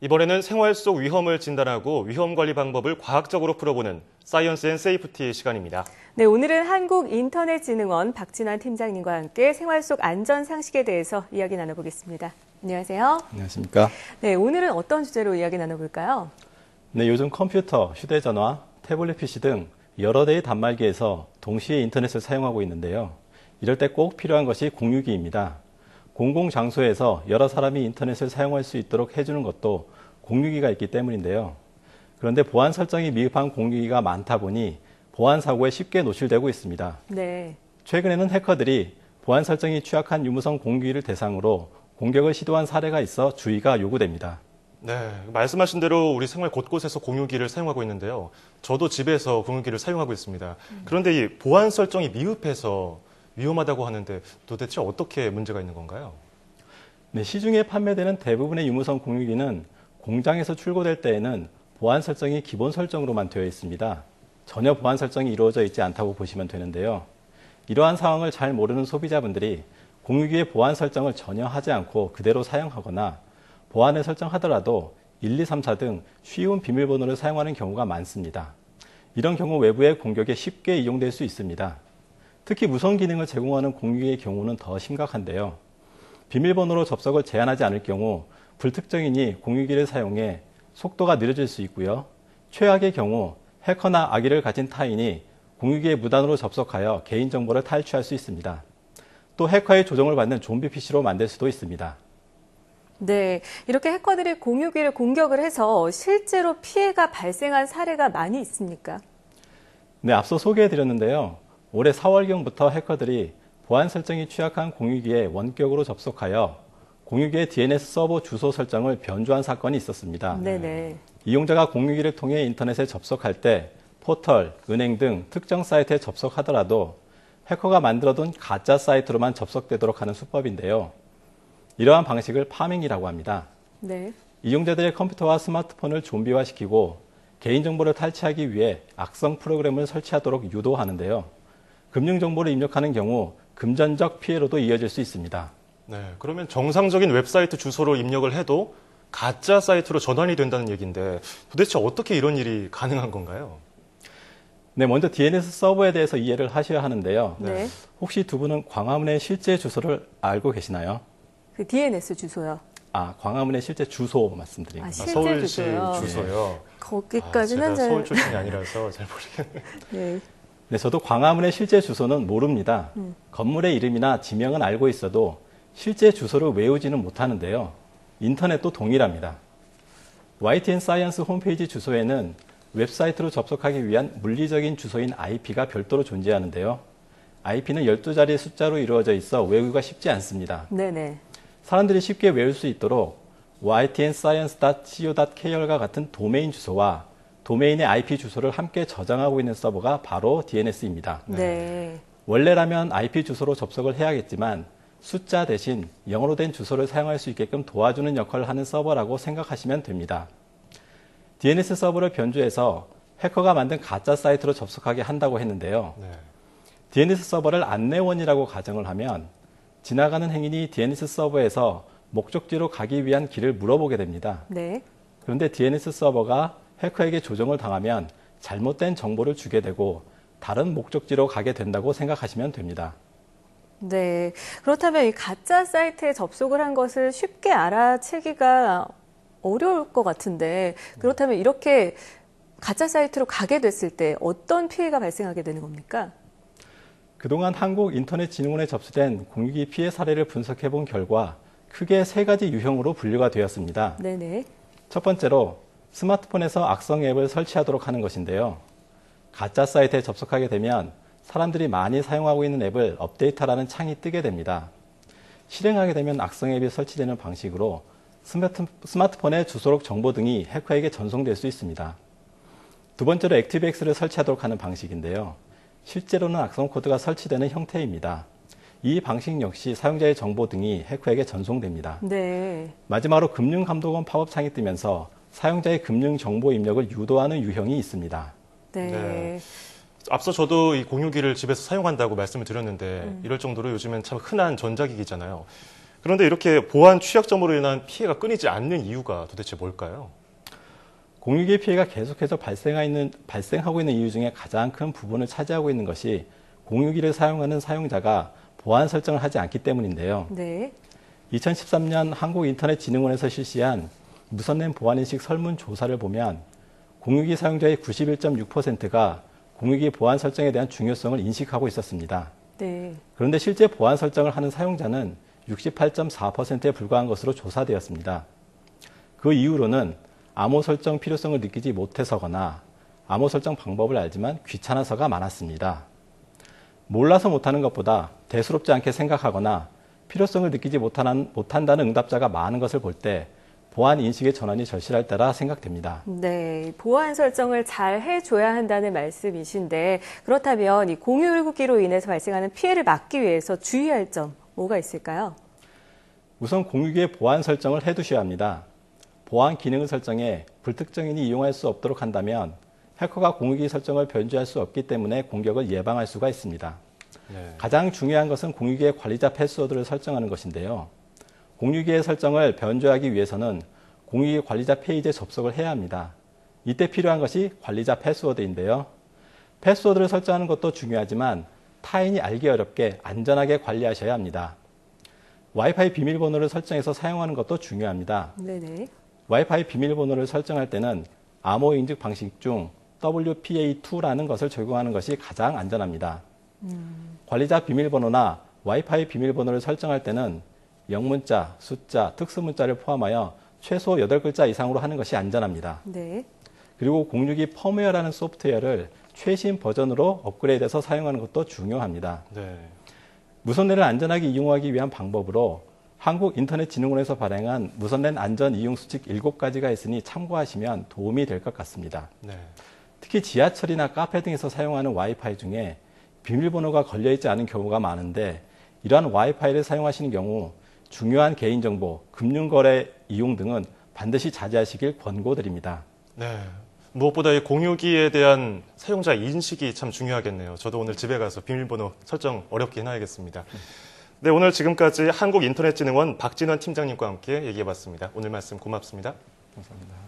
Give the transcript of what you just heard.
이번에는 생활 속 위험을 진단하고 위험 관리 방법을 과학적으로 풀어보는 사이언스 앤 세이프티 시간입니다. 네, 오늘은 한국인터넷진흥원 박진환 팀장님과 함께 생활 속 안전 상식에 대해서 이야기 나눠보겠습니다. 안녕하세요. 안녕하십니까. 네, 오늘은 어떤 주제로 이야기 나눠볼까요? 네, 요즘 컴퓨터, 휴대전화, 태블릿 PC 등 여러 대의 단말기에서 동시에 인터넷을 사용하고 있는데요. 이럴 때 꼭 필요한 것이 공유기입니다. 공공장소에서 여러 사람이 인터넷을 사용할 수 있도록 해주는 것도 공유기가 있기 때문인데요. 그런데 보안 설정이 미흡한 공유기가 많다 보니 보안 사고에 쉽게 노출되고 있습니다. 네. 최근에는 해커들이 보안 설정이 취약한 유무선 공유기를 대상으로 공격을 시도한 사례가 있어 주의가 요구됩니다. 네, 말씀하신 대로 우리 생활 곳곳에서 공유기를 사용하고 있는데요. 저도 집에서 공유기를 사용하고 있습니다. 그런데 이 보안 설정이 미흡해서 위험하다고 하는데 도대체 어떻게 문제가 있는 건가요? 네, 시중에 판매되는 대부분의 유무선 공유기는 공장에서 출고될 때에는 보안 설정이 기본 설정으로만 되어 있습니다. 전혀 보안 설정이 이루어져 있지 않다고 보시면 되는데요. 이러한 상황을 잘 모르는 소비자분들이 공유기의 보안 설정을 전혀 하지 않고 그대로 사용하거나 보안을 설정하더라도 1, 2, 3, 4 등 쉬운 비밀번호를 사용하는 경우가 많습니다. 이런 경우 외부의 공격에 쉽게 이용될 수 있습니다. 특히 무선 기능을 제공하는 공유기의 경우는 더 심각한데요. 비밀번호로 접속을 제한하지 않을 경우 불특정인이 공유기를 사용해 속도가 느려질 수 있고요. 최악의 경우 해커나 악의를 가진 타인이 공유기에 무단으로 접속하여 개인정보를 탈취할 수 있습니다. 또 해커의 조종을 받는 좀비 PC로 만들 수도 있습니다. 네, 이렇게 해커들이 공유기를 공격을 해서 실제로 피해가 발생한 사례가 많이 있습니까? 네, 앞서 소개해드렸는데요. 올해 4월경부터 해커들이 보안 설정이 취약한 공유기에 원격으로 접속하여 공유기의 DNS 서버 주소 설정을 변조한 사건이 있었습니다. 네네. 이용자가 공유기를 통해 인터넷에 접속할 때 포털, 은행 등 특정 사이트에 접속하더라도 해커가 만들어둔 가짜 사이트로만 접속되도록 하는 수법인데요. 이러한 방식을 파밍이라고 합니다. 네. 이용자들의 컴퓨터와 스마트폰을 좀비화시키고 개인정보를 탈취하기 위해 악성 프로그램을 설치하도록 유도하는데요. 금융정보를 입력하는 경우 금전적 피해로도 이어질 수 있습니다. 네, 그러면 정상적인 웹사이트 주소를 입력을 해도 가짜 사이트로 전환이 된다는 얘기인데 도대체 어떻게 이런 일이 가능한 건가요? 네, 먼저 DNS 서버에 대해서 이해를 하셔야 하는데요. 네. 혹시 두 분은 광화문의 실제 주소를 알고 계시나요? 그 DNS 주소요. 광화문의 실제 주소 말씀드립니다. 실제 서울시 주소요. 주소요. 거기까지는 제가 서울 출신이 아니라서 잘 모르겠네요. 네. 네, 저도 광화문의 실제 주소는 모릅니다. 건물의 이름이나 지명은 알고 있어도 실제 주소를 외우지는 못하는데요. 인터넷도 동일합니다. YTN 사이언스 홈페이지 주소에는 웹사이트로 접속하기 위한 물리적인 주소인 IP가 별도로 존재하는데요. IP는 12자리의 숫자로 이루어져 있어 외우기가 쉽지 않습니다. 네네. 사람들이 쉽게 외울 수 있도록 ytnscience.co.kr과 같은 도메인 주소와 도메인의 IP 주소를 함께 저장하고 있는 서버가 바로 DNS입니다. 네. 원래라면 IP 주소로 접속을 해야겠지만 숫자 대신 영어로 된 주소를 사용할 수 있게끔 도와주는 역할을 하는 서버라고 생각하시면 됩니다. DNS 서버를 변조해서 해커가 만든 가짜 사이트로 접속하게 한다고 했는데요. 네. DNS 서버를 안내원이라고 가정을 하면 지나가는 행인이 DNS 서버에서 목적지로 가기 위한 길을 물어보게 됩니다. 네. 그런데 DNS 서버가 해커에게 조종을 당하면 잘못된 정보를 주게 되고 다른 목적지로 가게 된다고 생각하시면 됩니다. 네. 그렇다면 이 가짜 사이트에 접속을 한 것을 쉽게 알아채기가 어려울 것 같은데 그렇다면 이렇게 가짜 사이트로 가게 됐을 때 어떤 피해가 발생하게 되는 겁니까? 그동안 한국인터넷진흥원에 접수된 공유기 피해 사례를 분석해 본 결과 크게 3가지 유형으로 분류가 되었습니다. 네네. 첫 번째로 스마트폰에서 악성 앱을 설치하도록 하는 것인데요. 가짜 사이트에 접속하게 되면 사람들이 많이 사용하고 있는 앱을 업데이트하라는 창이 뜨게 됩니다. 실행하게 되면 악성 앱이 설치되는 방식으로 스마트폰의 주소록 정보 등이 해커에게 전송될 수 있습니다. 두 번째로 액티브엑스를 설치하도록 하는 방식인데요. 실제로는 악성 코드가 설치되는 형태입니다. 이 방식 역시 사용자의 정보 등이 해커에게 전송됩니다. 네. 마지막으로 금융감독원 팝업창이 뜨면서 사용자의 금융정보 입력을 유도하는 유형이 있습니다. 네. 네. 앞서 저도 이 공유기를 집에서 사용한다고 말씀을 드렸는데 이럴 정도로 요즘엔 참 흔한 전자기기잖아요. 그런데 이렇게 보안 취약점으로 인한 피해가 끊이지 않는 이유가 도대체 뭘까요? 공유기의 피해가 계속해서 발생하고 있는 이유 중에 가장 큰 부분을 차지하고 있는 것이 공유기를 사용하는 사용자가 보안 설정을 하지 않기 때문인데요. 네. 2013년 한국인터넷진흥원에서 실시한 무선랜 보안인식 설문조사를 보면 공유기 사용자의 91.6%가 공유기 보안 설정에 대한 중요성을 인식하고 있었습니다. 네. 그런데 실제 보안 설정을 하는 사용자는 68.4%에 불과한 것으로 조사되었습니다. 그 이유로는 암호 설정 필요성을 느끼지 못해서거나 암호 설정 방법을 알지만 귀찮아서가 많았습니다. 몰라서 못하는 것보다 대수롭지 않게 생각하거나 필요성을 느끼지 못한다는 응답자가 많은 것을 볼 때 보안 인식의 전환이 절실할 때라 생각됩니다. 네, 보안 설정을 잘 해줘야 한다는 말씀이신데 그렇다면 이 011기로 인해서 발생하는 피해를 막기 위해서 주의할 점 뭐가 있을까요? 우선 공유기의 보안 설정을 해두셔야 합니다. 보안 기능을 설정해 불특정인이 이용할 수 없도록 한다면 해커가 공유기 설정을 변조할 수 없기 때문에 공격을 예방할 수가 있습니다. 네. 가장 중요한 것은 공유기의 관리자 패스워드를 설정하는 것인데요. 공유기의 설정을 변조하기 위해서는 공유기 관리자 페이지에 접속을 해야 합니다. 이때 필요한 것이 관리자 패스워드인데요. 패스워드를 설정하는 것도 중요하지만 타인이 알기 어렵게 안전하게 관리하셔야 합니다. 와이파이 비밀번호를 설정해서 사용하는 것도 중요합니다. 네네. 와이파이 비밀번호를 설정할 때는 암호 인증 방식 중 WPA2라는 것을 적용하는 것이 가장 안전합니다. 관리자 비밀번호나 와이파이 비밀번호를 설정할 때는 영문자, 숫자, 특수문자를 포함하여 최소 8글자 이상으로 하는 것이 안전합니다. 네. 그리고 공유기 펌웨어라는 소프트웨어를 최신 버전으로 업그레이드해서 사용하는 것도 중요합니다. 네. 무선랜을 안전하게 이용하기 위한 방법으로 한국인터넷진흥원에서 발행한 무선랜 안전 이용 수칙 7가지가 있으니 참고하시면 도움이 될 것 같습니다. 네. 특히 지하철이나 카페 등에서 사용하는 와이파이 중에 비밀번호가 걸려있지 않은 경우가 많은데 이러한 와이파이를 사용하시는 경우 중요한 개인정보, 금융거래 이용 등은 반드시 자제하시길 권고드립니다. 네. 무엇보다 이 공유기에 대한 사용자 인식이 참 중요하겠네요. 저도 오늘 집에 가서 비밀번호 설정 어렵게 해놔야겠습니다. 네, 오늘 지금까지 한국인터넷진흥원 박진원 팀장님과 함께 얘기해봤습니다. 오늘 말씀 고맙습니다. 감사합니다.